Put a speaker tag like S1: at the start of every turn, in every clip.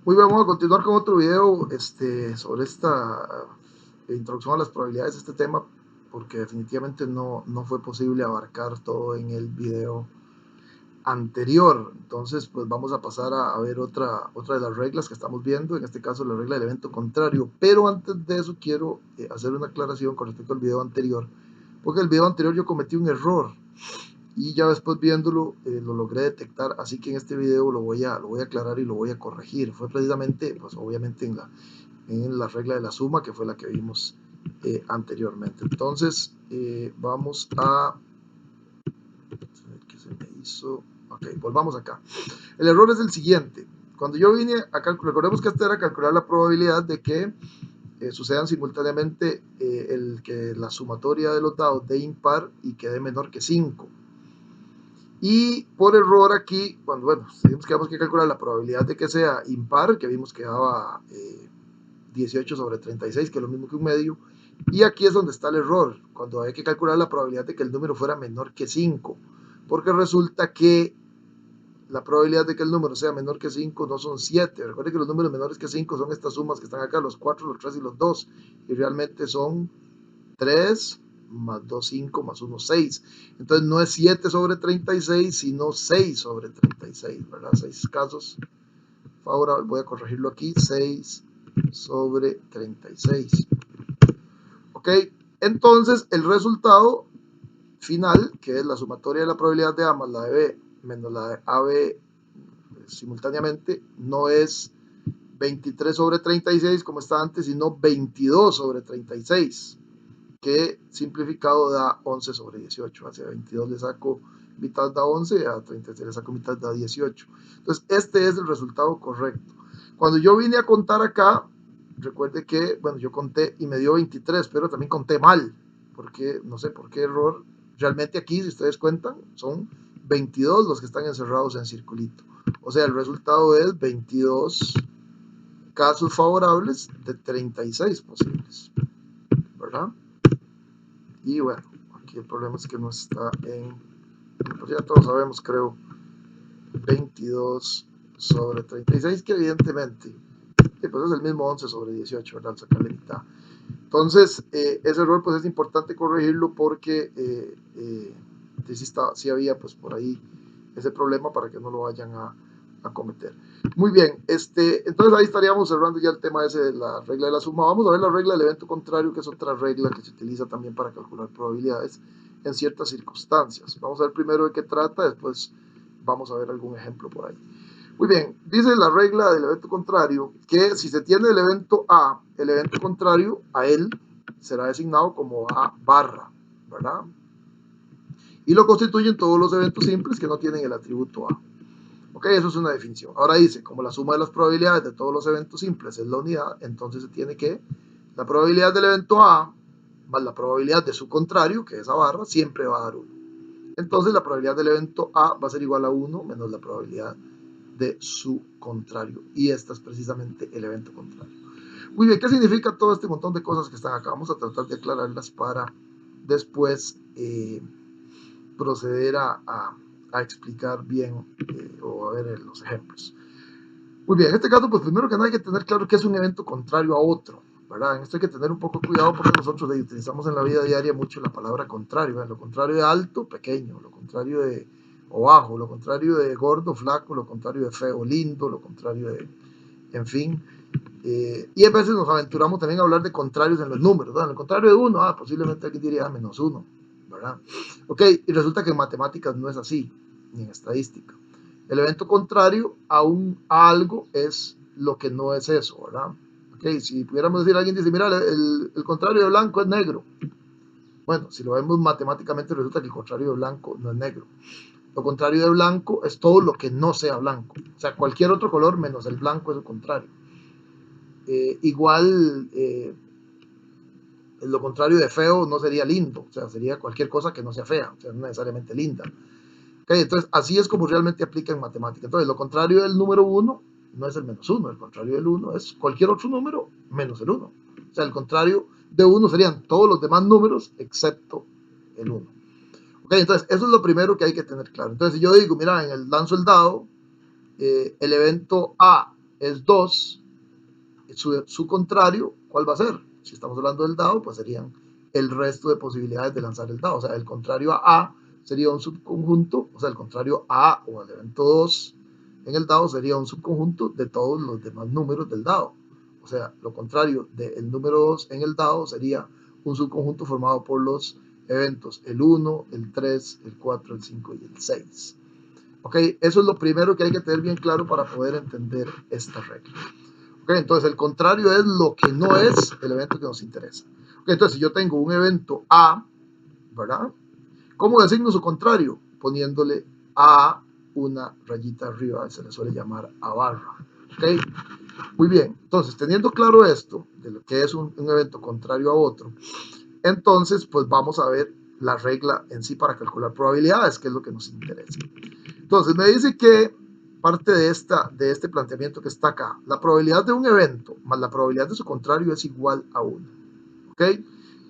S1: Muy bien, vamos a continuar con otro video sobre esta introducción a las probabilidades de este tema, porque definitivamente no fue posible abarcar todo en el video anterior. Entonces, pues vamos a pasar a ver otra de las reglas que estamos viendo, en este caso la regla del evento contrario. Pero antes de eso quiero hacer una aclaración con respecto al video anterior, porque el video anterior yo cometí un error y ya después viéndolo lo logré detectar, así que en este video lo voy a aclarar y lo voy a corregir. Fue precisamente, pues obviamente en la regla de la suma, que fue la que vimos anteriormente. Entonces vamos a ver qué se me hizo. Ok, volvamos acá. El error es el siguiente. Cuando yo vine a calcular, recordemos que esta era calcular la probabilidad de que sucedan simultáneamente que la sumatoria de los dados dé impar y que dé menor que 5. Y por error aquí, cuando dijimos que vamos a calcular la probabilidad de que sea impar, que vimos que daba 18 sobre 36, que es lo mismo que un medio, y aquí es donde está el error, cuando hay que calcular la probabilidad de que el número fuera menor que 5, porque resulta que la probabilidad de que el número sea menor que 5 no son 7. Recuerden que los números menores que 5 son estas sumas que están acá, los 4, los 3 y los 2, y realmente son 3 más 2, 5, más 1, 6. Entonces no es 7 sobre 36, sino 6 sobre 36, ¿verdad? 6 casos favorables. Voy a corregirlo aquí, 6 sobre 36. Ok, entonces el resultado final, que es la sumatoria de la probabilidad de A más la de B menos la de AB simultáneamente, no es 23 sobre 36 como está antes, sino 22 sobre 36, que simplificado da 11 sobre 18. Hacia 22 le saco mitad da 11, a 36 le saco mitad da 18. Entonces este es el resultado correcto. Cuando yo vine a contar acá, recuerde que, bueno, yo conté y me dio 23, pero también conté mal, porque no sé por qué error. Realmente aquí, si ustedes cuentan, son 22 los que están encerrados en circulito. O sea, el resultado es 22 casos favorables de 36 posibles, ¿verdad? Y bueno, aquí el problema es que no está pues ya todos sabemos, creo, 22 sobre 36, que evidentemente pues es el mismo 11 sobre 18, ¿verdad? Al sacarle mitad. Entonces, ese error pues es importante corregirlo porque sí había pues por ahí ese problema para que no lo vayan a cometer. Muy bien, entonces ahí estaríamos cerrando ya el tema ese de la regla de la suma. Vamos a ver la regla del evento contrario, que es otra regla que se utiliza también para calcular probabilidades en ciertas circunstancias. Vamos a ver primero de qué trata, después vamos a ver algún ejemplo por ahí. Muy bien, dice la regla del evento contrario que si se tiene el evento A, el evento contrario a él será designado como A barra, ¿verdad? Y lo constituyen todos los eventos simples que no tienen el atributo A. Ok, eso es una definición. Ahora dice, como la suma de las probabilidades de todos los eventos simples es la unidad, entonces se tiene que la probabilidad del evento A más la probabilidad de su contrario, que es A barra, siempre va a dar 1. Entonces la probabilidad del evento A va a ser igual a 1 menos la probabilidad de su contrario. Y esta es precisamente el evento contrario. Muy bien, ¿qué significa todo este montón de cosas que están acá? Vamos a tratar de aclararlas para después proceder a explicar bien o a ver los ejemplos. Muy bien, en este caso, pues primero que nada hay que tener claro que es un evento contrario a otro, ¿verdad? En esto hay que tener un poco de cuidado porque nosotros utilizamos en la vida diaria mucho la palabra contrario, ¿verdad? Lo contrario de alto, pequeño, lo contrario de o bajo, lo contrario de gordo, flaco, lo contrario de feo, lindo, lo contrario de, en fin. Y a veces nos aventuramos también a hablar de contrarios en los números, ¿verdad? El contrario de 1, posiblemente alguien diría menos 1, ¿verdad? Ok, y resulta que en matemáticas no es así, ni en estadística. El evento contrario a algo es lo que no es eso, ¿verdad? Ok, si pudiéramos decir, alguien dice, mira, el contrario de blanco es negro. Bueno, si lo vemos matemáticamente resulta que el contrario de blanco no es negro. Lo contrario de blanco es todo lo que no sea blanco. O sea, cualquier otro color menos el blanco es el contrario. Igual, lo contrario de feo no sería lindo. O sea, sería cualquier cosa que no sea fea. O sea, no necesariamente linda. Okay, entonces, así es como realmente aplica en matemática. Entonces, lo contrario del número 1 no es el menos 1. El contrario del 1 es cualquier otro número menos el 1. O sea, el contrario de 1 serían todos los demás números excepto el 1. Okay, entonces, eso es lo primero que hay que tener claro. Entonces, si yo digo, mira, en el lanzo el dado, el evento A es 2, su contrario, ¿cuál va a ser? Si estamos hablando del dado, pues serían el resto de posibilidades de lanzar el dado. O sea, el contrario a A sería un subconjunto, o sea, el contrario a A o al evento 2 en el dado sería un subconjunto de todos los demás números del dado. O sea, lo contrario del número 2 en el dado sería un subconjunto formado por los eventos el 1, el 3, el 4, el 5 y el 6. ¿Ok? Eso es lo primero que hay que tener bien claro para poder entender esta regla. ¿Ok? Entonces, el contrario es lo que no es el evento que nos interesa. ¿Ok? Entonces, si yo tengo un evento A, ¿verdad? ¿Cómo designo su contrario? Poniéndole A una rayita arriba, se le suele llamar A barra. ¿Ok? Muy bien. Entonces, teniendo claro esto, de lo que es un evento contrario a otro, entonces, pues vamos a ver la regla en sí para calcular probabilidades, que es lo que nos interesa. Entonces, me dice que parte de este planteamiento que está acá, la probabilidad de un evento más la probabilidad de su contrario es igual a 1. ¿Ok?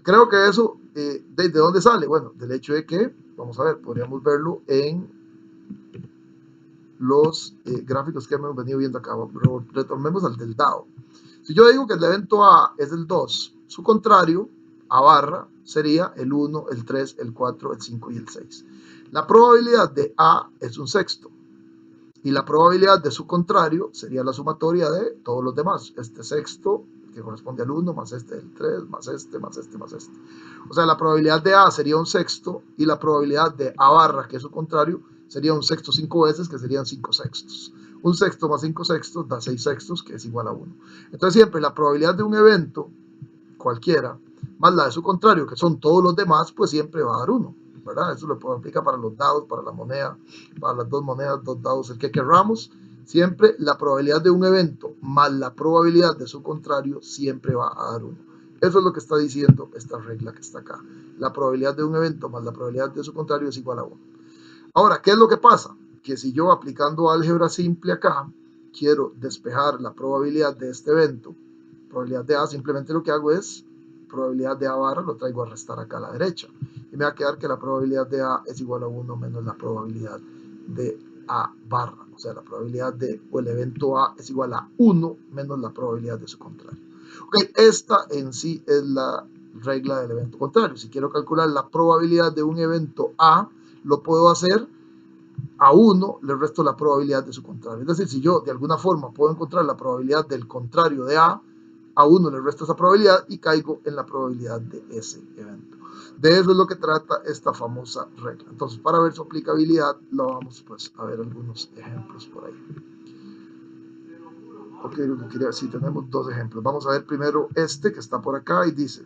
S1: Creo que eso, ¿de dónde sale? Bueno, del hecho de que, vamos a ver, podríamos verlo en los gráficos que hemos venido viendo acá. Pero retomemos al del dado. Si yo digo que el evento A es el 2, su contrario, A barra, sería el 1, el 3, el 4, el 5 y el 6. La probabilidad de A es un sexto. Y la probabilidad de su contrario sería la sumatoria de todos los demás. Este sexto, que corresponde al 1, más este del 3, más este, más este, más este. O sea, la probabilidad de A sería un sexto y la probabilidad de A barra, que es su contrario, sería un sexto 5 veces, que serían 5 sextos. Un sexto más 5 sextos da 6 sextos, que es igual a 1. Entonces siempre la probabilidad de un evento, cualquiera, más la de su contrario, que son todos los demás, pues siempre va a dar 1. ¿Verdad? Eso lo aplica para los dados, para la moneda, para las dos monedas, dos dados, el que querramos. Siempre la probabilidad de un evento más la probabilidad de su contrario siempre va a dar 1. Eso es lo que está diciendo esta regla que está acá. La probabilidad de un evento más la probabilidad de su contrario es igual a 1. Ahora, ¿qué es lo que pasa? Que si yo aplicando álgebra simple acá, quiero despejar la probabilidad de este evento, probabilidad de A, simplemente lo que hago es probabilidad de A barra, lo traigo a restar acá a la derecha. Y me va a quedar que la probabilidad de A es igual a 1 menos la probabilidad de A barra. O sea, la probabilidad de, o el evento A es igual a 1 menos la probabilidad de su contrario. Ok, esta en sí es la regla del evento contrario. Si quiero calcular la probabilidad de un evento A, lo puedo hacer a 1, le resto la probabilidad de su contrario. Es decir, si yo de alguna forma puedo encontrar la probabilidad del contrario de A 1 le resto esa probabilidad y caigo en la probabilidad de ese evento. De eso es lo que trata esta famosa regla. Entonces, para ver su aplicabilidad, lo vamos pues a ver algunos ejemplos por ahí. Ok, lo que quería decir, tenemos dos ejemplos. Vamos a ver primero este que está por acá y dice: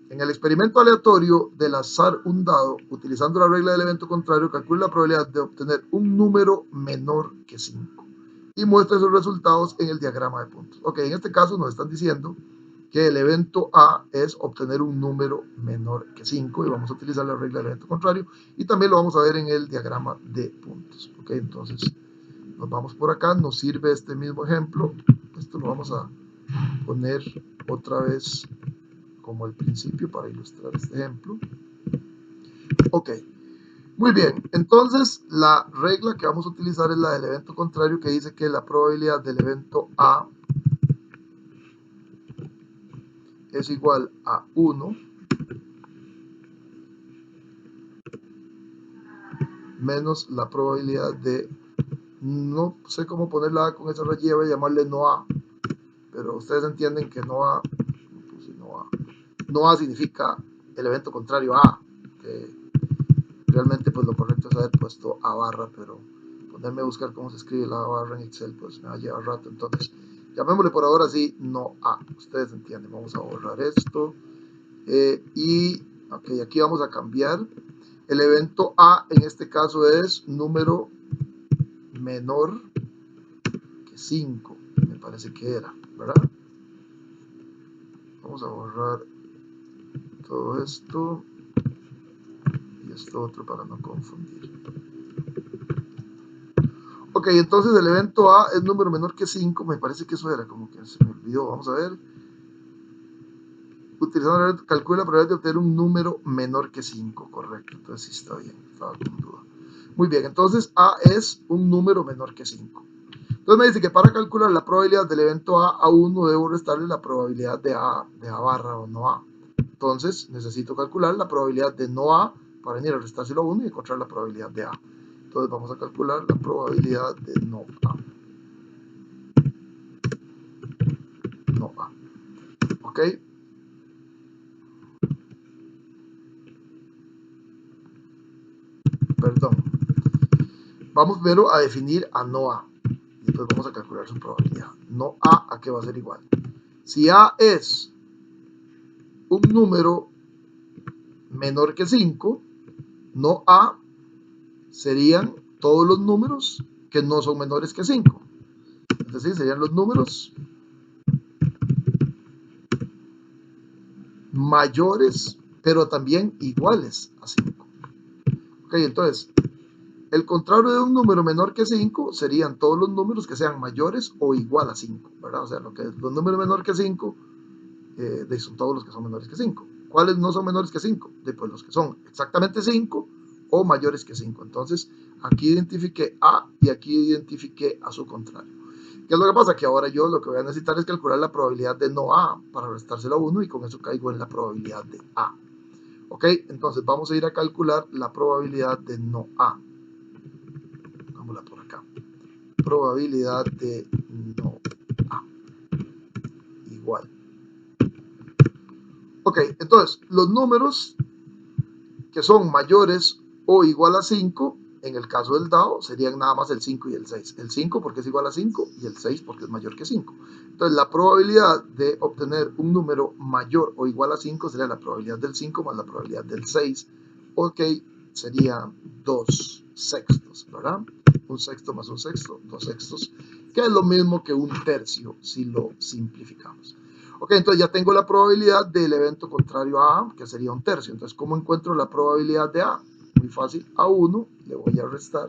S1: en el experimento aleatorio del azar un dado, utilizando la regla del evento contrario, calcule la probabilidad de obtener un número menor que 5 y muestre sus resultados en el diagrama de puntos. Ok, en este caso nos están diciendo que el evento A es obtener un número menor que 5 y vamos a utilizar la regla del evento contrario y también lo vamos a ver en el diagrama de puntos. Ok, entonces nos vamos por acá, nos sirve este mismo ejemplo. Esto lo vamos a poner otra vez como al principio para ilustrar este ejemplo. Ok, muy bien. Entonces, la regla que vamos a utilizar es la del evento contrario, que dice que la probabilidad del evento A es igual a 1 menos la probabilidad de, no sé cómo ponerla A con esa rayita, voy a llamarle no A, pero ustedes entienden que no A, no A significa el evento contrario a A, que realmente pues lo correcto es haber puesto A barra, pero ponerme a buscar cómo se escribe la barra en Excel pues me va a llevar rato. Entonces llamémosle por ahora así no A, ustedes entienden. Vamos a borrar esto y ok, aquí vamos a cambiar el evento A, en este caso es número menor que 5, me parece que era, ¿verdad? Vamos a borrar todo esto y esto otro para no confundir. Ok, entonces el evento A es número menor que 5, me parece que eso era, como que se me olvidó, vamos a ver. Utilizando calcula la probabilidad de obtener un número menor que 5, correcto, entonces sí está bien, estaba con duda. Muy bien, entonces A es un número menor que 5. Entonces me dice que para calcular la probabilidad del evento A 1 debo restarle la probabilidad de A barra o no A. Entonces necesito calcular la probabilidad de no A para venir a restárselo a 1 y encontrar la probabilidad de A. Entonces vamos a calcular la probabilidad de no A. No A. ¿Ok? Perdón. Vamos primero a definir a no A. Y después vamos a calcular su probabilidad. No A qué va a ser igual. Si A es un número menor que 5, no A serían todos los números que no son menores que 5. Es decir, serían los números mayores, pero también iguales a 5. Ok, entonces, el contrario de un número menor que 5 serían todos los números que sean mayores o igual a 5, ¿verdad? O sea, los números menores que 5 son todos los que son menores que 5. ¿Cuáles no son menores que 5? Pues los que son exactamente 5 o mayores que 5. Entonces, aquí identifiqué A y aquí identifiqué a su contrario. ¿Qué es lo que pasa? Que ahora yo lo que voy a necesitar es calcular la probabilidad de no A para restárselo a 1 y con eso caigo en la probabilidad de A. ¿Ok? Entonces vamos a ir a calcular la probabilidad de no A. Vámonos por acá. Probabilidad de no A. Igual. Ok, entonces los números que son mayores o igual a 5, en el caso del dado, serían nada más el 5 y el 6. El 5 porque es igual a 5 y el 6 porque es mayor que 5. Entonces, la probabilidad de obtener un número mayor o igual a 5 sería la probabilidad del 5 más la probabilidad del 6. Ok, sería 2 sextos, ¿verdad? Un sexto más un sexto, 2 sextos, que es lo mismo que un tercio si lo simplificamos. Ok, entonces ya tengo la probabilidad del evento contrario a A, que sería un tercio. Entonces, ¿cómo encuentro la probabilidad de A? Muy fácil, a 1 le voy a restar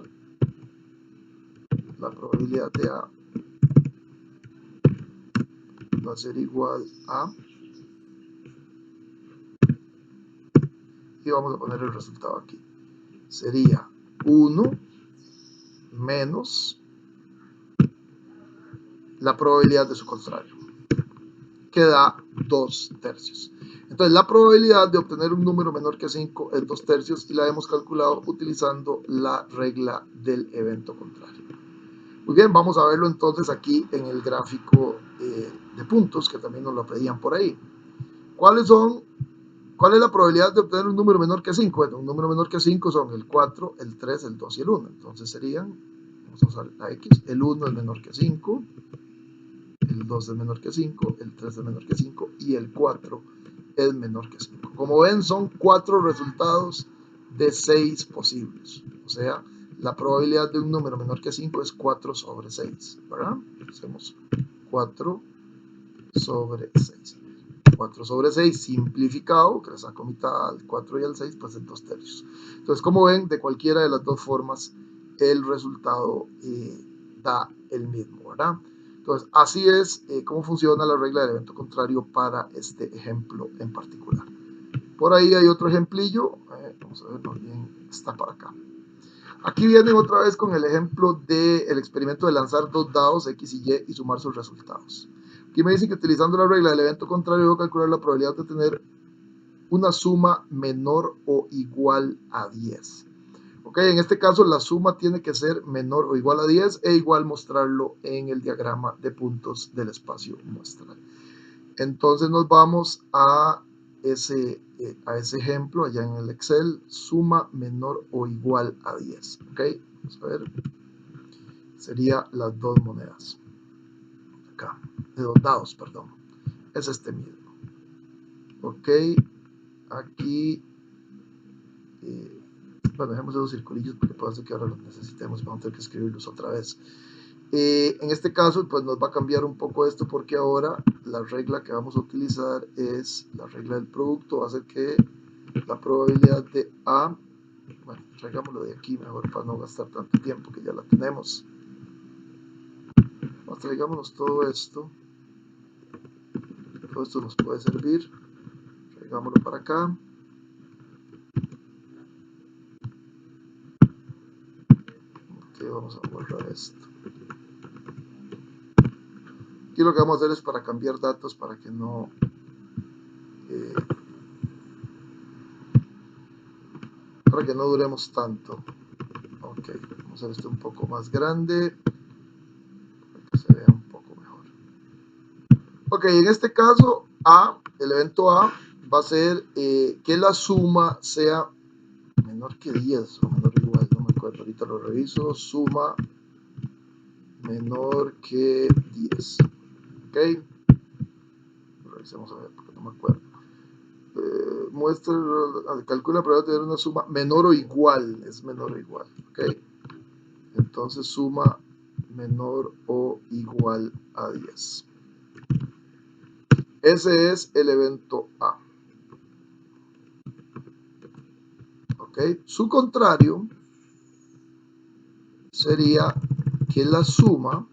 S1: la probabilidad de A. Va a ser igual a... Y vamos a poner el resultado aquí. Sería 1 menos la probabilidad de su contrario, que da 2 tercios. Entonces, la probabilidad de obtener un número menor que 5 es 2 tercios y la hemos calculado utilizando la regla del evento contrario. Muy bien, vamos a verlo entonces aquí en el gráfico de puntos, que también nos lo pedían por ahí. ¿Cuál es la probabilidad de obtener un número menor que 5? Bueno, un número menor que 5 son el 4, el 3, el 2 y el 1. Entonces serían, vamos a usar la X, el 1 es menor que 5, el 2 es menor que 5, el 3 es menor que 5 y el 4 es menor que 5. Como ven, son 4 resultados de 6 posibles. O sea, la probabilidad de un número menor que 5 es 4 sobre 6, ¿verdad? Hacemos 4 sobre 6. 4 sobre 6 simplificado, que le saco mitad al 4 y al 6, pues es 2 tercios. Entonces, como ven, de cualquiera de las dos formas, el resultado da el mismo, ¿verdad? Entonces, así es cómo funciona la regla del evento contrario para este ejemplo en particular. Por ahí hay otro ejemplillo, vamos a ver, más bien está para acá. Aquí vienen otra vez con el ejemplo del experimento de lanzar dos dados X y Y y sumar sus resultados. Aquí me dice que utilizando la regla del evento contrario debo calcular la probabilidad de tener una suma menor o igual a 10. Ok, en este caso la suma tiene que ser menor o igual a 10 e igual mostrarlo en el diagrama de puntos del espacio muestral. Entonces nos vamos a ese ejemplo allá en el Excel, suma menor o igual a 10. Ok, vamos a ver, sería las dos monedas. Acá, de dos dados, perdón. Es este mismo. Ok, aquí, bueno, dejemos esos circulillos porque puede ser que ahora los necesitemos, vamos a tener que escribirlos otra vez. En este caso, pues nos va a cambiar un poco esto porque ahora la regla que vamos a utilizar es la regla del producto. Va a ser que la probabilidad de A, bueno, traigámoslo de aquí mejor para no gastar tanto tiempo que ya la tenemos. Traigámonos todo esto nos puede servir. Traigámoslo para acá. Ok, vamos a borrar esto. Aquí lo que vamos a hacer es para cambiar datos para que no duremos tanto. Ok, vamos a hacer esto un poco más grande para que se vea un poco mejor. Ok, en este caso el evento A va a ser que la suma sea menor que 10 o menor o igual, no me acuerdo, ahorita lo reviso. Suma menor que 10. Ok, revisemos a ver porque no me acuerdo. Muestra, calcula la probabilidad de tener una suma menor o igual, es menor o igual. Ok, entonces suma menor o igual a 10. Ese es el evento A. Ok, su contrario sería que la suma,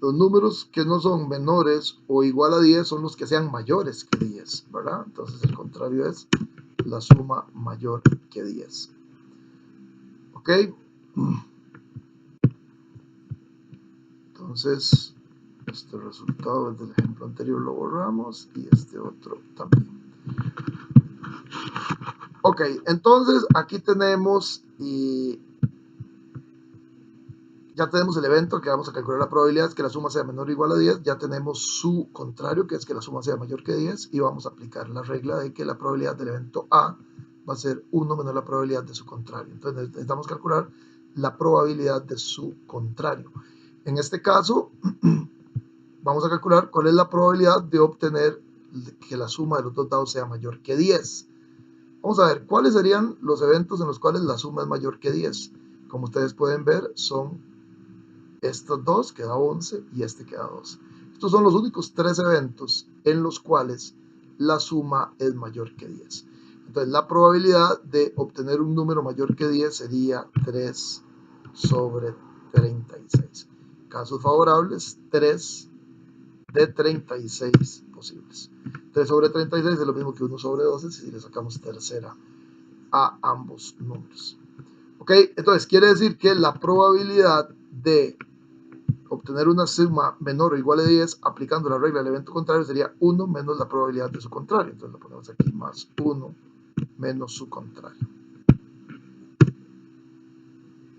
S1: los números que no son menores o igual a 10 son los que sean mayores que 10, ¿verdad? Entonces el contrario es la suma mayor que 10. ¿Ok? Entonces, este resultado del ejemplo anterior lo borramos y este otro también. Ok, entonces aquí tenemos ya tenemos el evento que vamos a calcular la probabilidad es que la suma sea menor o igual a 10, ya tenemos su contrario que es que la suma sea mayor que 10 y vamos a aplicar la regla de que la probabilidad del evento A va a ser 1 menos la probabilidad de su contrario. Entonces necesitamos calcular la probabilidad de su contrario. En este caso vamos a calcular cuál es la probabilidad de obtener que la suma de los dos dados sea mayor que 10. Vamos a ver cuáles serían los eventos en los cuales la suma es mayor que 10. Como ustedes pueden ver, son estos dos, queda 11 y este queda 12. Estos son los únicos tres eventos en los cuales la suma es mayor que 10. Entonces la probabilidad de obtener un número mayor que 10 sería 3 sobre 36. Casos favorables, 3 de 36 posibles. 3 sobre 36 es lo mismo que 1 sobre 12 si le sacamos tercera a ambos números. ¿Ok? Entonces quiere decir que la probabilidad de obtener una suma menor o igual a 10 aplicando la regla del evento contrario sería 1 menos la probabilidad de su contrario. Entonces lo ponemos aquí más 1 menos su contrario.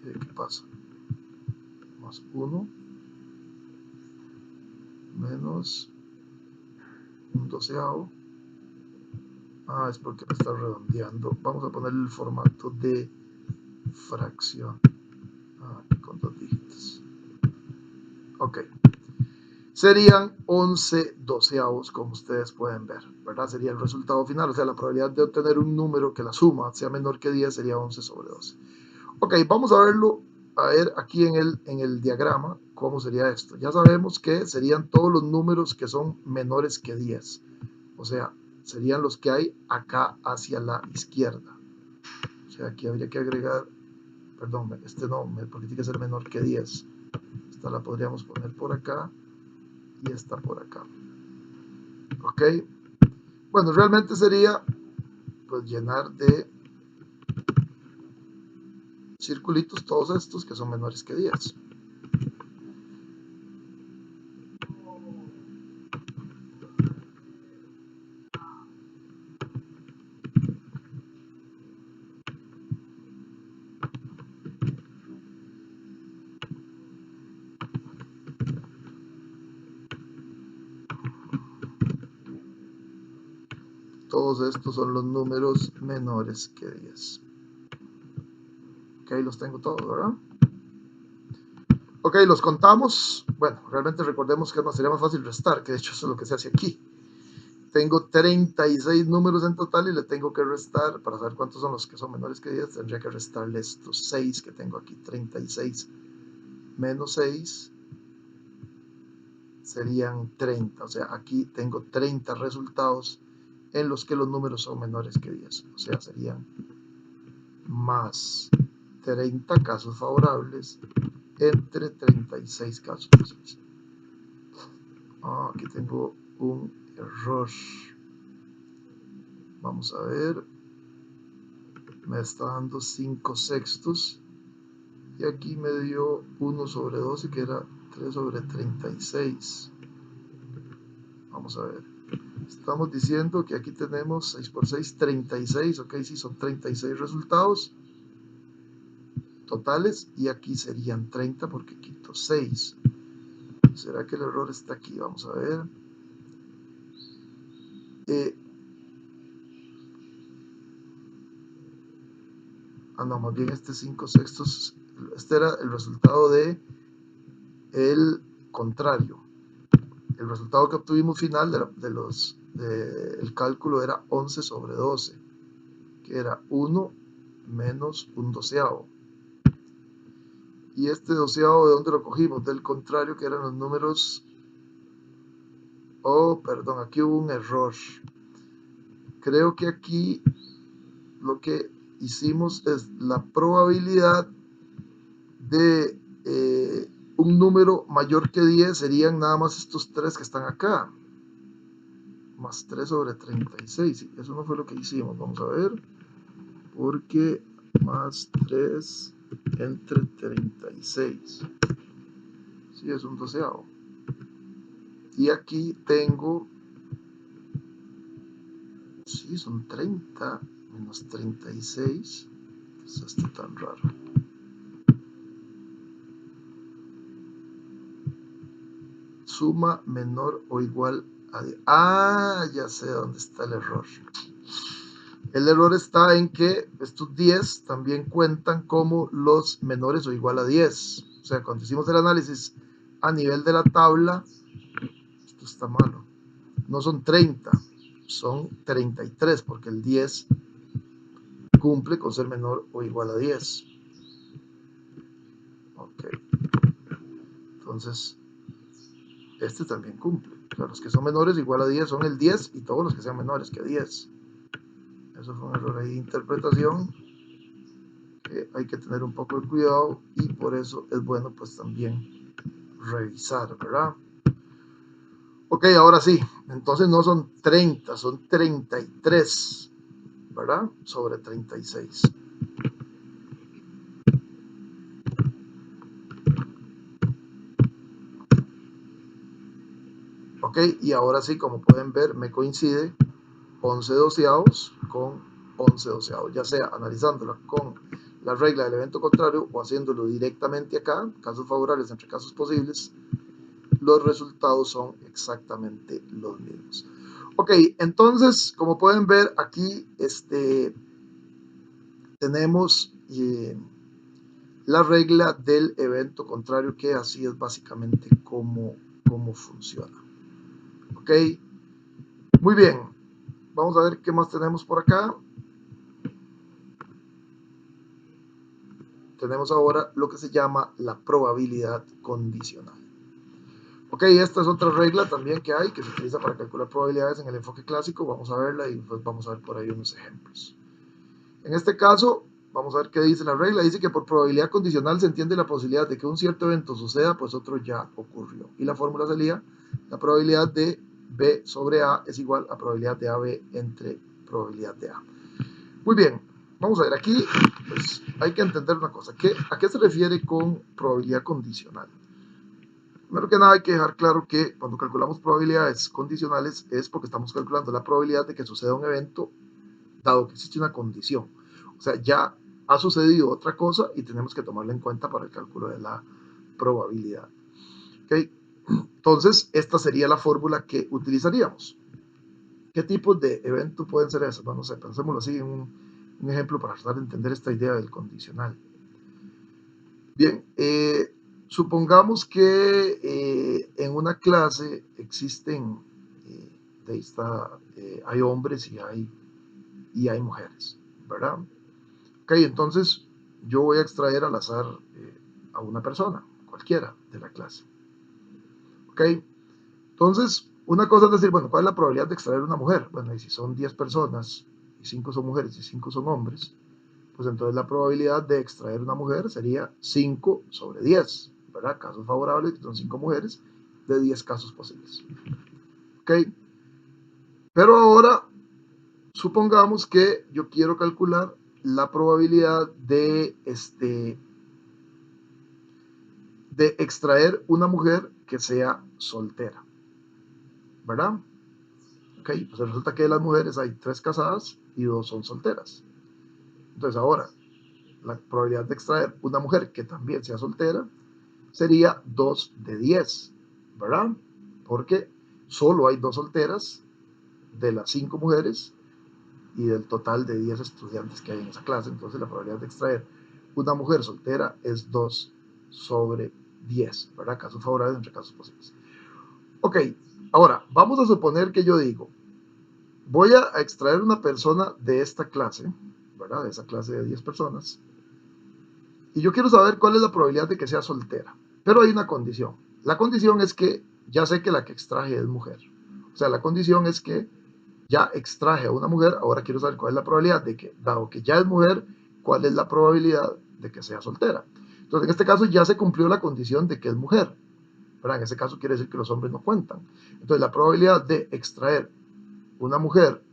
S1: ¿Qué pasa? Más 1 menos un doceavo. Es porque me está redondeando. Vamos a ponerle el formato de fracción. Con dos dígitos. Ok. Serían 11 doceavos, como ustedes pueden ver, ¿verdad? Sería el resultado final, o sea, la probabilidad de obtener un número que la suma sea menor que 10 sería 11 sobre 12. Ok, vamos a verlo, a ver aquí en el diagrama cómo sería esto. Ya sabemos que serían todos los números que son menores que 10, o sea, serían los que hay acá hacia la izquierda. O sea, aquí habría que agregar, perdón, este no, porque tiene que ser menor que 10. Esta la podríamos poner por acá y esta por acá. Ok, bueno, realmente sería pues llenar de circulitos todos estos que son menores que 10. Todos estos son los números menores que 10. Ok, los tengo todos, ¿verdad? Ok, los contamos. Bueno, realmente recordemos que sería más fácil restar, que de hecho eso es lo que se hace aquí. Tengo 36 números en total y le tengo que restar, para saber cuántos son los que son menores que 10, tendría que restarle estos 6 que tengo aquí. 36 menos 6 serían 30. O sea, aquí tengo 30 resultados en los que los números son menores que 10. O sea, serían más 30 casos favorables entre 36 casos posibles. Aquí tengo un error. Vamos a ver. Me está dando 5 sextos. Y aquí me dio 1 sobre 12, que era 3 sobre 36. Vamos a ver. Estamos diciendo que aquí tenemos 6 por 6, 36. Ok, sí, son 36 resultados totales. Y aquí serían 30 porque quito 6. ¿Será que el error está aquí? Vamos a ver. No, más bien este 5/6. Este era el resultado de el contrario. El resultado que obtuvimos final del cálculo era 11 sobre 12, que era 1 menos un doceavo. Y este doceavo, ¿de dónde lo cogimos? Del contrario, que eran los números... Oh, perdón, aquí hubo un error. Creo que aquí lo que hicimos es la probabilidad de un número mayor que 10 serían nada más estos 3 que están acá. Más 3 sobre 36. Eso no fue lo que hicimos. Vamos a ver. Porque más 3 entre 36. Sí, es un doceavo. Y aquí tengo... Sí, son 30 menos 36. ¿Qué es esto tan raro? Suma menor o igual a 10. Ah, ya sé dónde está el error. El error está en que estos 10 también cuentan como los menores o igual a 10. O sea, cuando hicimos el análisis a nivel de la tabla, esto está malo. No son 30, son 33, porque el 10 cumple con ser menor o igual a 10. Ok. Entonces, este también cumple. O sea, los que son menores o igual a 10 son el 10 y todos los que sean menores que 10. Eso fue un error ahí de interpretación que hay que tener un poco de cuidado y por eso es bueno pues también revisar, ¿verdad? Ok, ahora sí, entonces no son 30, son 33, ¿verdad? Sobre 36. Ok, y ahora sí, como pueden ver, me coincide 11 doceavos con 11 doceavos, ya sea analizándola con la regla del evento contrario o haciéndolo directamente acá, casos favorables entre casos posibles, los resultados son exactamente los mismos. Ok, entonces, como pueden ver aquí, tenemos la regla del evento contrario, que así es básicamente cómo funciona. Ok, muy bien, vamos a ver qué más tenemos por acá. Tenemos ahora lo que se llama la probabilidad condicional. Ok, esta es otra regla también que hay, que se utiliza para calcular probabilidades en el enfoque clásico. Vamos a verla y pues vamos a ver por ahí unos ejemplos. En este caso, vamos a ver qué dice la regla. Dice que por probabilidad condicional se entiende la posibilidad de que un cierto evento suceda, pues otro ya ocurrió. Y la fórmula sería la probabilidad de B sobre A es igual a probabilidad de AB entre probabilidad de A. Muy bien, vamos a ver aquí, pues hay que entender una cosa. ¿A qué se refiere con probabilidad condicional? Primero que nada hay que dejar claro que cuando calculamos probabilidades condicionales es porque estamos calculando la probabilidad de que suceda un evento dado que existe una condición. O sea, ya ha sucedido otra cosa y tenemos que tomarla en cuenta para el cálculo de la probabilidad. ¿Okay? Entonces, esta sería la fórmula que utilizaríamos. ¿Qué tipos de evento pueden ser esos? Bueno, no sé, pensémoslo así en un ejemplo para tratar de entender esta idea del condicional. Bien, supongamos que en una clase existen, hay hombres y hay mujeres, ¿verdad? Ok, entonces yo voy a extraer al azar a una persona, cualquiera de la clase. Ok, entonces una cosa es decir, bueno, ¿cuál es la probabilidad de extraer una mujer? Bueno, y si son 10 personas y 5 son mujeres y 5 son hombres, pues entonces la probabilidad de extraer una mujer sería 5 sobre 10, ¿verdad? Casos favorables, que son 5 mujeres, de 10 casos posibles. ¿Ok? Pero ahora, supongamos que yo quiero calcular la probabilidad de de extraer una mujer que sea soltera, ¿verdad? Ok, pues resulta que de las mujeres hay 3 casadas y 2 son solteras. Entonces ahora, la probabilidad de extraer una mujer que también sea soltera sería 2 de 10, ¿verdad? Porque solo hay 2 solteras de las 5 mujeres y del total de 10 estudiantes que hay en esa clase. Entonces la probabilidad de extraer una mujer soltera es 2 sobre 10, ¿verdad? Casos favorables entre casos posibles. Ok, ahora vamos a suponer que yo digo, voy a extraer una persona de esta clase, ¿verdad? De esa clase de 10 personas, y yo quiero saber cuál es la probabilidad de que sea soltera. Pero hay una condición. La condición es que ya sé que la que extraje es mujer. O sea, la condición es que ya extraje a una mujer, ahora quiero saber cuál es la probabilidad de que, dado que ya es mujer, cuál es la probabilidad de que sea soltera. Entonces, en este caso ya se cumplió la condición de que es mujer, ¿verdad? En ese caso quiere decir que los hombres no cuentan. Entonces, la probabilidad de extraer una mujer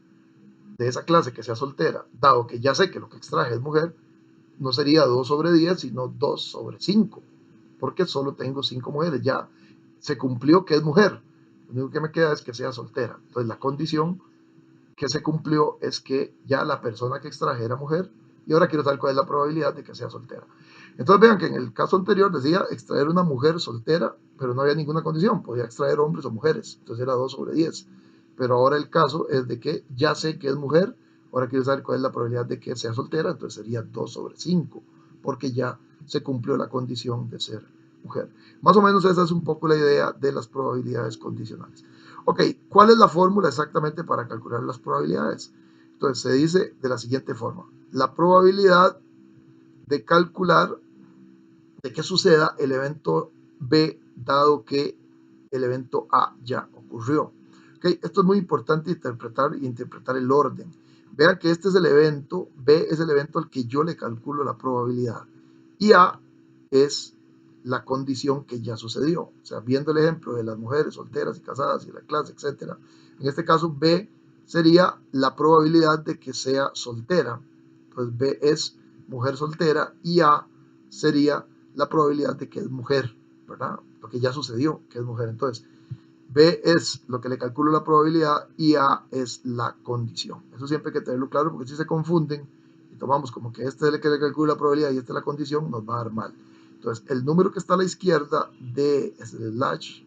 S1: de esa clase que sea soltera, dado que ya sé que lo que extraje es mujer, no sería 2 sobre 10, sino 2 sobre 5, porque solo tengo 5 mujeres, ya se cumplió que es mujer, lo único que me queda es que sea soltera. Entonces la condición que se cumplió es que ya la persona que extraje era mujer, y ahora quiero saber cuál es la probabilidad de que sea soltera. Entonces vean que en el caso anterior decía extraer una mujer soltera, pero no había ninguna condición, podía extraer hombres o mujeres, entonces era 2 sobre 10. Pero ahora el caso es de que ya sé que es mujer, ahora quiero saber cuál es la probabilidad de que sea soltera, entonces sería 2 sobre 5, porque ya se cumplió la condición de ser mujer. Más o menos esa es un poco la idea de las probabilidades condicionales. Ok, ¿cuál es la fórmula exactamente para calcular las probabilidades? Entonces se dice de la siguiente forma: la probabilidad de calcular de que suceda el evento B dado que el evento A ya ocurrió. Okay, esto es muy importante interpretar el orden. Vean que este es el evento, B es el evento al que yo le calculo la probabilidad y A es la condición que ya sucedió. O sea, viendo el ejemplo de las mujeres solteras y casadas y la clase, etc. En este caso, B sería la probabilidad de que sea soltera. Entonces, B es mujer soltera y A sería la probabilidad de que es mujer, ¿verdad? Lo que ya sucedió, que es mujer. Entonces, B es lo que le calculo la probabilidad y A es la condición. Eso siempre hay que tenerlo claro porque si se confunden y tomamos como que este es el que le calcula la probabilidad y esta es la condición, nos va a dar mal. Entonces, el número que está a la izquierda de este slash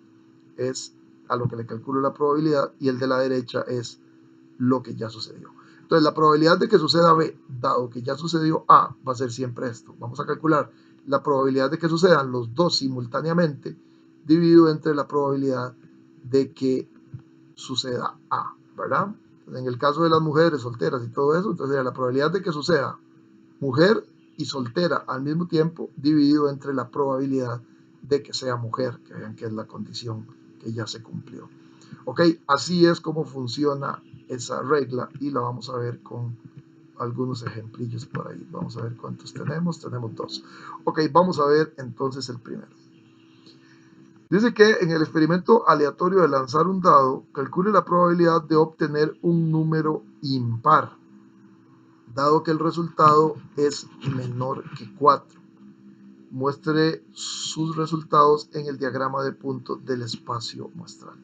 S1: es a lo que le calculo la probabilidad y el de la derecha es lo que ya sucedió. Entonces, la probabilidad de que suceda B, dado que ya sucedió A, va a ser siempre esto. Vamos a calcular la probabilidad de que sucedan los dos simultáneamente dividido entre la probabilidad de que suceda A, ¿verdad? En el caso de las mujeres solteras y todo eso, entonces la probabilidad de que suceda mujer y soltera al mismo tiempo dividido entre la probabilidad de que sea mujer, que vean que es la condición que ya se cumplió. Ok, así es como funciona esa regla y la vamos a ver con algunos ejemplillos por ahí. Vamos a ver cuántos tenemos. Tenemos 2. Ok, vamos a ver entonces el primero. Dice que en el experimento aleatorio de lanzar un dado, calcule la probabilidad de obtener un número impar, dado que el resultado es menor que 4. Muestre sus resultados en el diagrama de puntos del espacio muestral.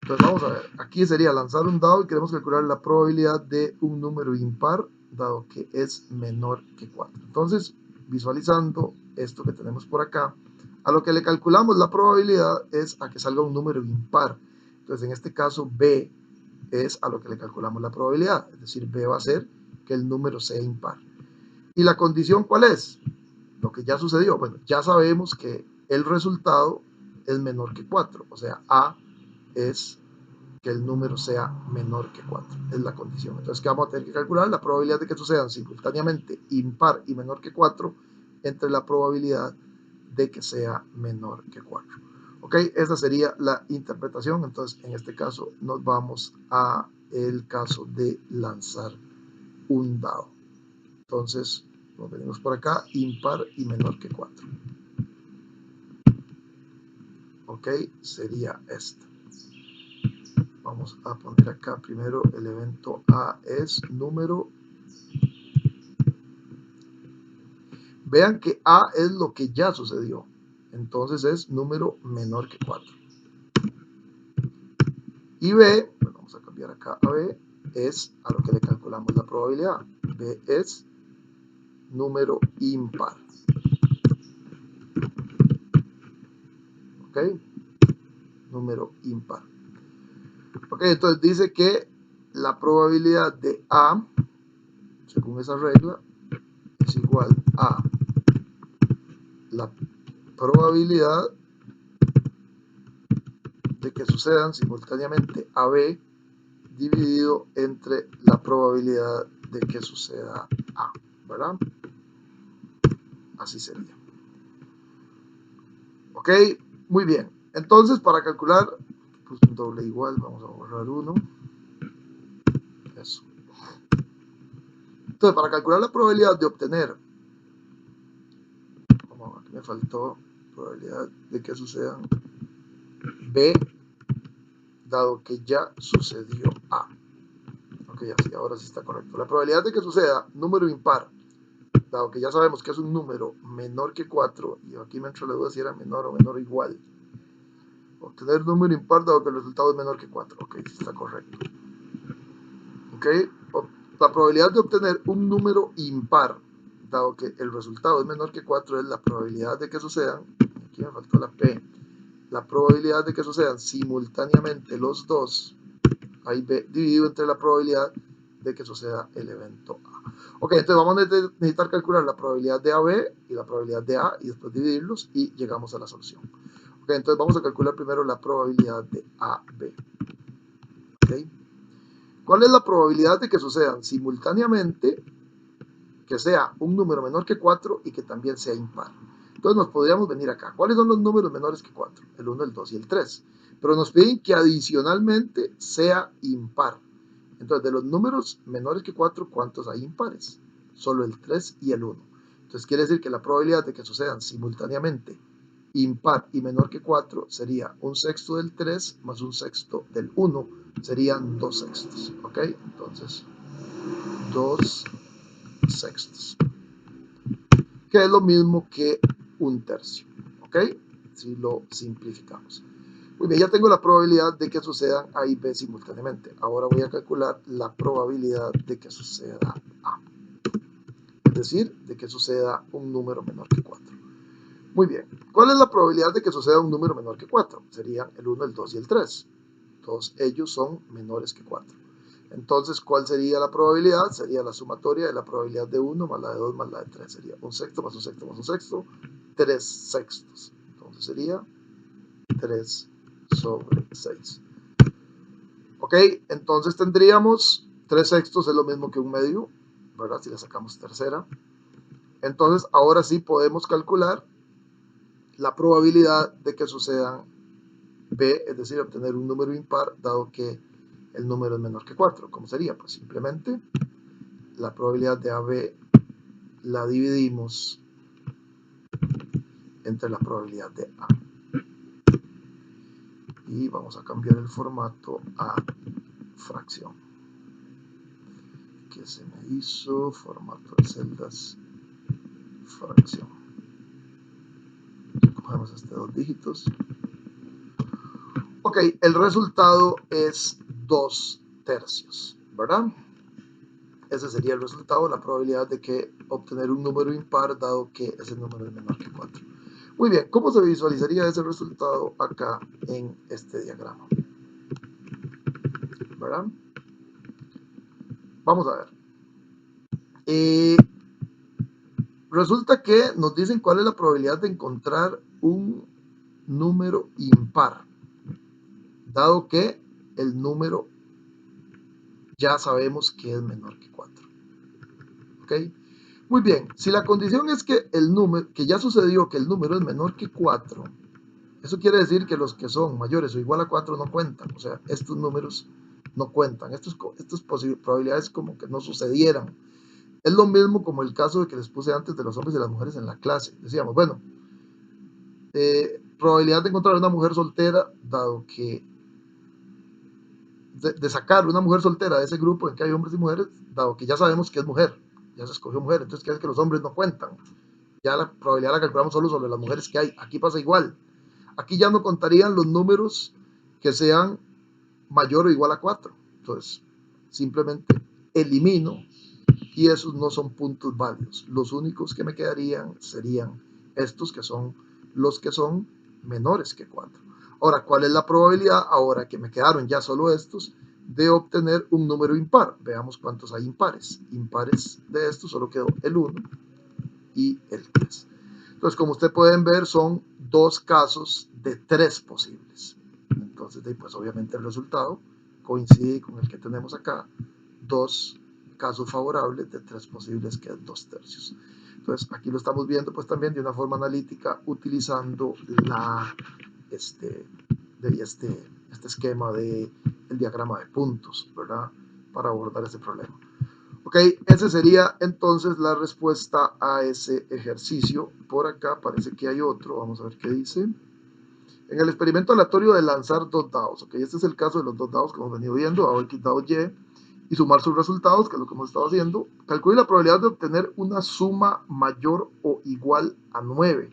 S1: Entonces vamos a ver, aquí sería lanzar un dado y queremos calcular la probabilidad de un número impar, dado que es menor que 4. Entonces, visualizando esto que tenemos por acá, a lo que le calculamos la probabilidad es a que salga un número impar. Entonces, en este caso, B es a lo que le calculamos la probabilidad, es decir, B va a ser que el número sea impar. ¿Y la condición cuál es? Lo que ya sucedió. Bueno, ya sabemos que el resultado es menor que 4, o sea, A es que el número sea menor que 4, es la condición. Entonces, ¿qué vamos a tener que calcular? La probabilidad de que sucedan simultáneamente impar y menor que 4 entre la probabilidad de que sea menor que 4. Ok, esa sería la interpretación. Entonces, en este caso, nos vamos a el caso de lanzar un dado. Entonces, nos venimos por acá, impar y menor que 4. Ok, sería esto. Vamos a poner acá primero el evento A es número. Vean que A es lo que ya sucedió. entonces es número menor que 4. Y B, pues vamos a cambiar acá a B, es a lo que le calculamos la probabilidad. B es número impar. ¿Ok? Número impar. Ok, entonces dice que la probabilidad de A, según esa regla, es igual a la probabilidad de que sucedan simultáneamente AB dividido entre la probabilidad de que suceda A, ¿verdad? Así sería. Ok, muy bien. Entonces, para calcular, pues un doble igual, vamos a borrar 1. Eso. Entonces, para calcular la probabilidad de obtener, como aquí me faltó, probabilidad de que sucedan B, dado que ya sucedió A. Ok, así, ahora sí está correcto. La probabilidad de que suceda número impar, dado que ya sabemos que es un número menor que 4, y aquí me entró la duda si era menor o menor o igual. Obtener número impar dado que el resultado es menor que 4. Ok, sí está correcto. Ok, la probabilidad de obtener un número impar, dado que el resultado es menor que 4, es la probabilidad de que sucedan, aquí me faltó la P, la probabilidad de que sucedan simultáneamente los dos, ahí B, dividido entre la probabilidad de que suceda el evento A. Ok, entonces vamos a necesitar calcular la probabilidad de AB y la probabilidad de A y después dividirlos y llegamos a la solución. Ok, entonces vamos a calcular primero la probabilidad de AB. Ok. ¿Cuál es la probabilidad de que sucedan simultáneamente, que sea un número menor que 4 y que también sea impar? Entonces nos podríamos venir acá. ¿Cuáles son los números menores que 4? El 1, el 2 y el 3. Pero nos piden que adicionalmente sea impar. Entonces, de los números menores que 4, ¿cuántos hay impares? Solo el 3 y el 1. Entonces quiere decir que la probabilidad de que sucedan simultáneamente impar y menor que 4 sería un sexto del 3 más un sexto del 1, serían 2 sextos. ¿Ok? Entonces, 2 sextos, que es lo mismo que un tercio. ¿Ok? Si lo simplificamos. Muy bien, ya tengo la probabilidad de que sucedan A y B simultáneamente. Ahora voy a calcular la probabilidad de que suceda A. Es decir, de que suceda un número menor que 4. Muy bien, ¿cuál es la probabilidad de que suceda un número menor que 4? Serían el 1, el 2 y el 3. Todos ellos son menores que 4. Entonces, ¿cuál sería la probabilidad? Sería la sumatoria de la probabilidad de 1 más la de 2 más la de 3. Sería un sexto más un sexto más un sexto, 3 sextos. Entonces sería 3 sobre 6. Ok, entonces tendríamos 3 sextos es lo mismo que un medio, ¿verdad? Si le sacamos tercera. Entonces, ahora sí podemos calcular la probabilidad de que sucedan B, es decir, obtener un número impar, dado que el número es menor que 4. ¿Cómo sería? Pues simplemente la probabilidad de AB la dividimos entre la probabilidad de A. Y vamos a cambiar el formato a fracción. Que se me hizo formato de celdas, fracción. Cogemos este 2 dígitos. Ok, el resultado es 2 tercios, ¿verdad? Ese sería el resultado, la probabilidad de que obtener un número impar, dado que ese número es menor que 4. Muy bien, ¿cómo se visualizaría ese resultado acá en este diagrama? ¿Verdad? Vamos a ver. Resulta que nos dicen cuál es la probabilidad de encontrar un número impar, dado que el número ya sabemos que es menor que 4. ¿Ok? Muy bien, si la condición es que el número, que ya sucedió que el número es menor que 4, eso quiere decir que los que son mayores o igual a 4 no cuentan, o sea, estos números no cuentan, estas probabilidades como que no sucedieran. Es lo mismo como el caso de que les puse antes de los hombres y las mujeres en la clase. Decíamos, bueno, probabilidad de encontrar una mujer soltera, dado que de sacar una mujer soltera de ese grupo en que hay hombres y mujeres, dado que ya sabemos que es mujer, ya se escogió mujer, entonces quiere decir que los hombres no cuentan. ya la probabilidad la calculamos solo sobre las mujeres que hay. Aquí pasa igual. Aquí ya no contarían los números que sean mayor o igual a 4. Entonces, simplemente elimino y esos no son puntos válidos. Los únicos que me quedarían serían estos que son los que son menores que 4. Ahora, ¿cuál es la probabilidad, ahora que me quedaron ya solo estos, de obtener un número impar? Veamos cuántos hay impares. Impares de estos solo quedó el 1 y el 3. Entonces, como ustedes pueden ver, son dos casos de 3 posibles. Entonces, pues obviamente el resultado coincide con el que tenemos acá, 2 casos favorables de 3 posibles, que es 2/3. Entonces, aquí lo estamos viendo pues también de una forma analítica utilizando este esquema del diagrama de puntos, ¿verdad? Para abordar ese problema. Ok, esa sería entonces la respuesta a ese ejercicio. Por acá parece que hay otro, vamos a ver qué dice. En el experimento aleatorio de lanzar 2 dados, ok, este es el caso de los 2 dados que hemos venido viendo, dado X, dado Y, y sumar sus resultados, que es lo que hemos estado haciendo. Calcule la probabilidad de obtener una suma mayor o igual a 9,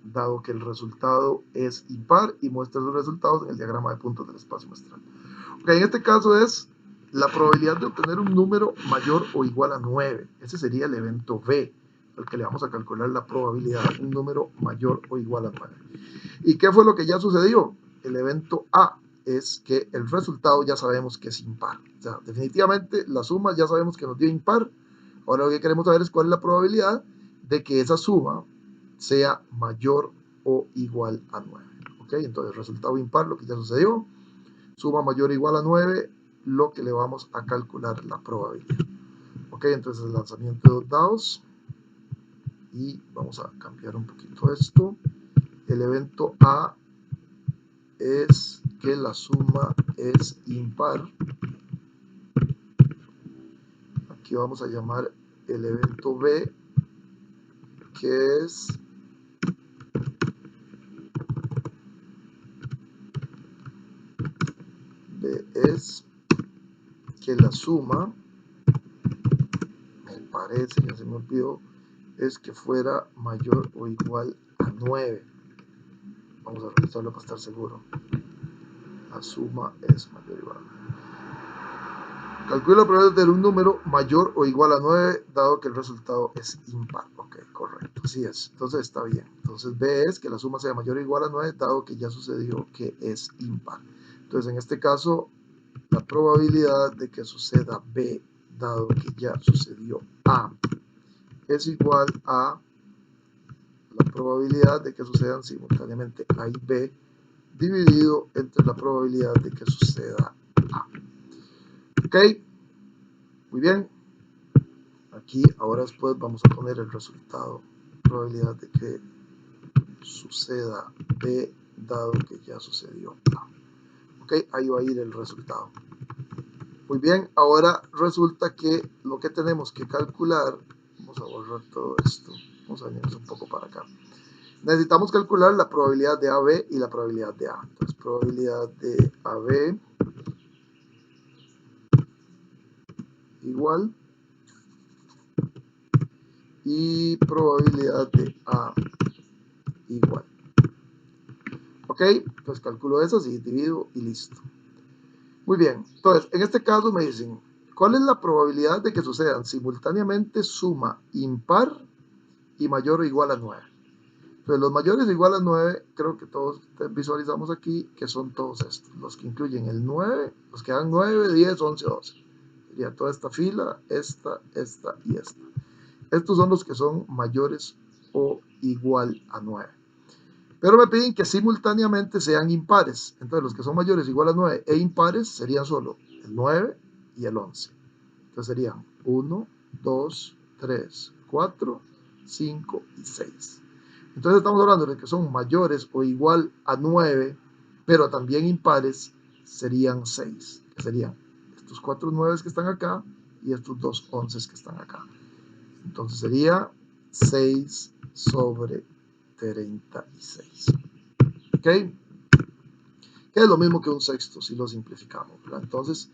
S1: dado que el resultado es impar, y muestra sus resultados en el diagrama de puntos del espacio muestral. Ok, en este caso es la probabilidad de obtener un número mayor o igual a 9. Ese sería el evento B, al que le vamos a calcular la probabilidad, un número mayor o igual a 9. ¿Y qué fue lo que ya sucedió? El evento A es que el resultado ya sabemos que es impar. O sea, definitivamente la suma ya sabemos que nos dio impar. Ahora lo que queremos saber es cuál es la probabilidad de que esa suma sea mayor o igual a 9. ¿Ok? Entonces, resultado impar, lo que ya sucedió. Suma mayor o igual a 9, lo que le vamos a calcular la probabilidad. Ok, entonces el lanzamiento de 2 dados. Y vamos a cambiar un poquito esto. El evento A es que la suma es impar. Aquí vamos a llamar el evento B, que es que la suma, me parece, ya se me olvidó, es que fuera mayor o igual a 9. Vamos a revisarlo para estar seguro. La suma es mayor o igual a 9. Calcula la probabilidad de un número mayor o igual a 9, dado que el resultado es impar. Ok, correcto, así es. Entonces está bien. Entonces B es que la suma sea mayor o igual a 9, dado que ya sucedió que es impar. Entonces en este caso, la probabilidad de que suceda B, dado que ya sucedió A, es igual a la probabilidad de que sucedan simultáneamente A y B, dividido entre la probabilidad de que suceda A. Ok, muy bien. Aquí ahora después vamos a poner el resultado. Probabilidad de que suceda B, dado que ya sucedió A. Ok, ahí va a ir el resultado. Muy bien, ahora resulta que lo que tenemos que calcular, vamos a borrar todo esto, vamos a venirnos un poco para acá. Necesitamos calcular la probabilidad de AB y la probabilidad de A. Entonces, probabilidad de AB igual, y probabilidad de A igual. Ok, pues calculo eso, así divido y listo. Muy bien, entonces en este caso me dicen, ¿cuál es la probabilidad de que sucedan simultáneamente suma impar y mayor o igual a 9? Entonces los mayores o igual a 9, creo que todos visualizamos aquí que son todos estos, los que incluyen el 9, los que dan 9, 10, 11, 12. Sería toda esta fila, esta y esta. Estos son los que son mayores o igual a 9. Pero me piden que simultáneamente sean impares. Entonces los que son mayores o igual a 9 e impares serían solo el 9 y el 11. Entonces serían 1, 2, 3, 4, 5 y 6. Entonces estamos hablando de que son mayores o igual a 9, pero también impares serían 6. Que serían estos 4 9 que están acá y estos 2 11 que están acá. Entonces sería 6 sobre 36. ¿Ok? Que es lo mismo que un sexto si lo simplificamos, ¿verdad? Entonces,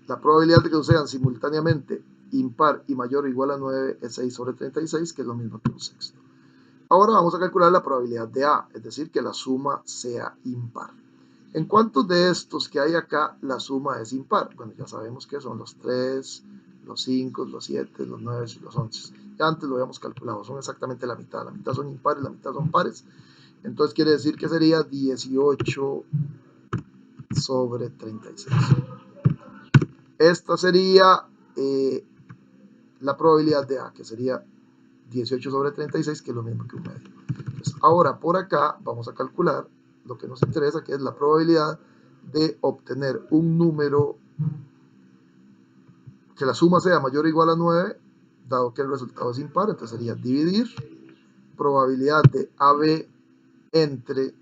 S1: la probabilidad de que sucedan simultáneamente impar y mayor o igual a 9 es 6 sobre 36, que es lo mismo que un sexto. Ahora vamos a calcular la probabilidad de A, es decir, que la suma sea impar. ¿En cuántos de estos que hay acá la suma es impar? Bueno, ya sabemos que son los 3, los 5, los 7, los 9 y los 11. Ya antes lo habíamos calculado, son exactamente la mitad son impares, la mitad son pares. Entonces quiere decir que sería 18 sobre 36. Esta sería la probabilidad de A, que sería 18 sobre 36, que es lo mismo que un medio. Entonces, ahora por acá vamos a calcular lo que nos interesa, que es la probabilidad de obtener un número que la suma sea mayor o igual a 9, dado que el resultado es impar. Entonces sería dividir probabilidad de AB entre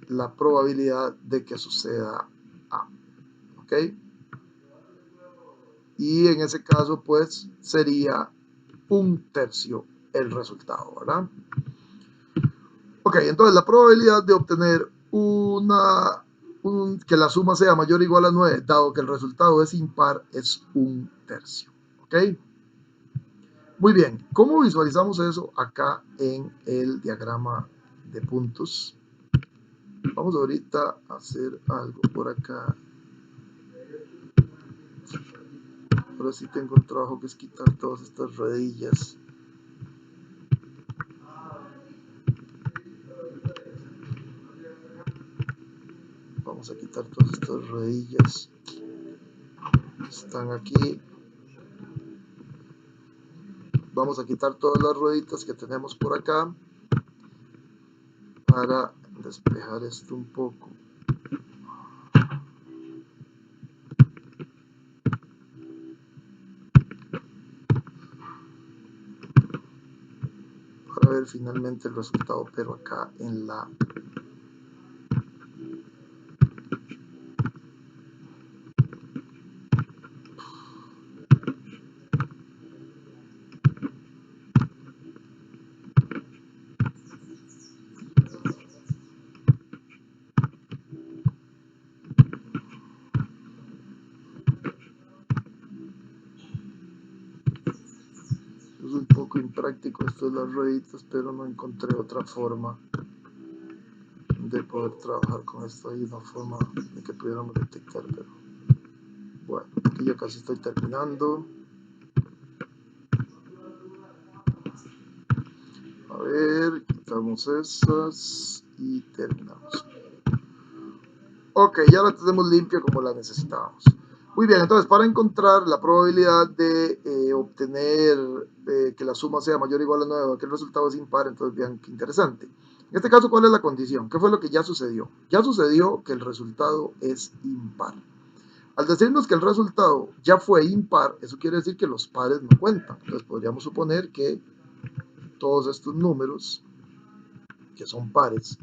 S1: la probabilidad de que suceda A. ¿Ok? Y en ese caso, pues, sería un tercio el resultado, ¿verdad? Ok, entonces la probabilidad de obtener que la suma sea mayor o igual a 9, dado que el resultado es impar, es un tercio. ¿Ok? Muy bien, ¿cómo visualizamos eso acá en el diagrama de puntos? Vamos ahorita a hacer algo por acá. Ahora sí tengo un trabajo que es quitar todas estas ruedillas. Vamos a quitar todas estas ruedillas. Están aquí. Vamos a quitar todas las rueditas que tenemos por acá para despejar esto un poco. Para ver finalmente el resultado, pero acá en la... Es un poco impráctico esto de las rueditas, pero no encontré otra forma de poder trabajar con esto. Hay una forma de que pudiéramos detectar, pero bueno, aquí ya casi estoy terminando. A ver, quitamos esas y terminamos. Ok, ya la tenemos limpia como la necesitábamos. Muy bien, entonces para encontrar la probabilidad de obtener que la suma sea mayor o igual a 9, que el resultado es impar, entonces vean qué interesante. En este caso, ¿cuál es la condición? ¿Qué fue lo que ya sucedió? Ya sucedió que el resultado es impar. Al decirnos que el resultado ya fue impar, eso quiere decir que los pares no cuentan. Entonces podríamos suponer que todos estos números, que son pares,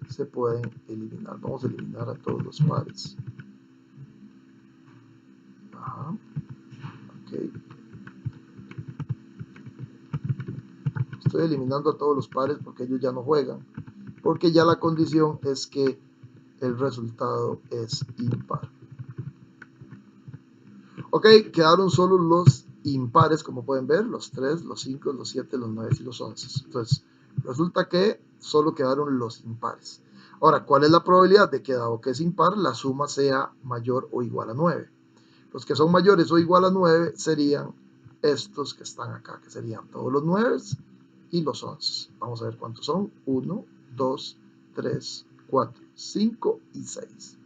S1: se pueden eliminar. Vamos a eliminar a todos los pares. Ajá. Okay. Estoy eliminando a todos los pares porque ellos ya no juegan, porque ya la condición es que el resultado es impar. Ok, quedaron solo los impares, como pueden ver, los 3, los 5, los 7, los 9 y los 11. Entonces, resulta que solo quedaron los impares. Ahora, ¿cuál es la probabilidad de que, dado que es impar, la suma sea mayor o igual a 9? Los que son mayores o igual a 9 serían estos que están acá, que serían todos los 9 y los 11. Vamos a ver cuántos son. 1, 2, 3, 4, 5 y 6.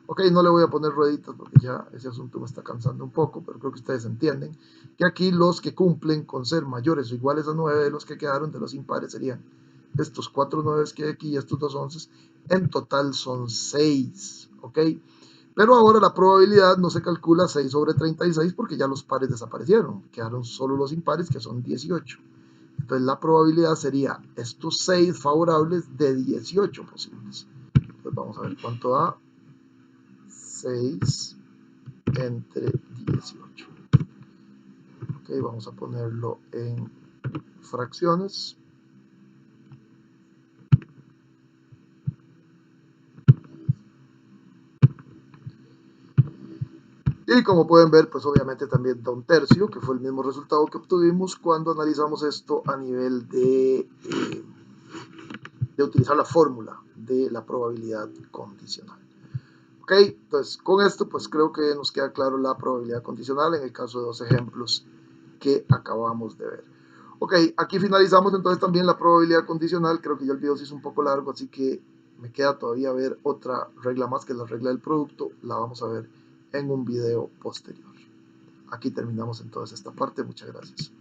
S1: Ok, no le voy a poner rueditas porque ya ese asunto me está cansando un poco, pero creo que ustedes entienden que aquí los que cumplen con ser mayores o iguales a 9 de los que quedaron de los impares serían estos 4 9 que hay aquí y estos 2 11. En total son 6. Ok, pero ahora la probabilidad no se calcula 6 sobre 36 porque ya los pares desaparecieron. Quedaron solo los impares, que son 18. Entonces la probabilidad sería estos 6 favorables de 18 posibles. Entonces vamos a ver cuánto da 6 entre 18. Ok, vamos a ponerlo en fracciones. Y como pueden ver, pues obviamente también da un tercio, que fue el mismo resultado que obtuvimos cuando analizamos esto a nivel de utilizar la fórmula de la probabilidad condicional. Ok, entonces con esto pues creo que nos queda claro la probabilidad condicional en el caso de dos ejemplos que acabamos de ver. Ok, aquí finalizamos entonces también la probabilidad condicional. Creo que ya el video se hizo un poco largo, así que me queda todavía ver otra regla más, que es la regla del producto. La vamos a ver en un video posterior. Aquí terminamos entonces esta parte. Muchas gracias.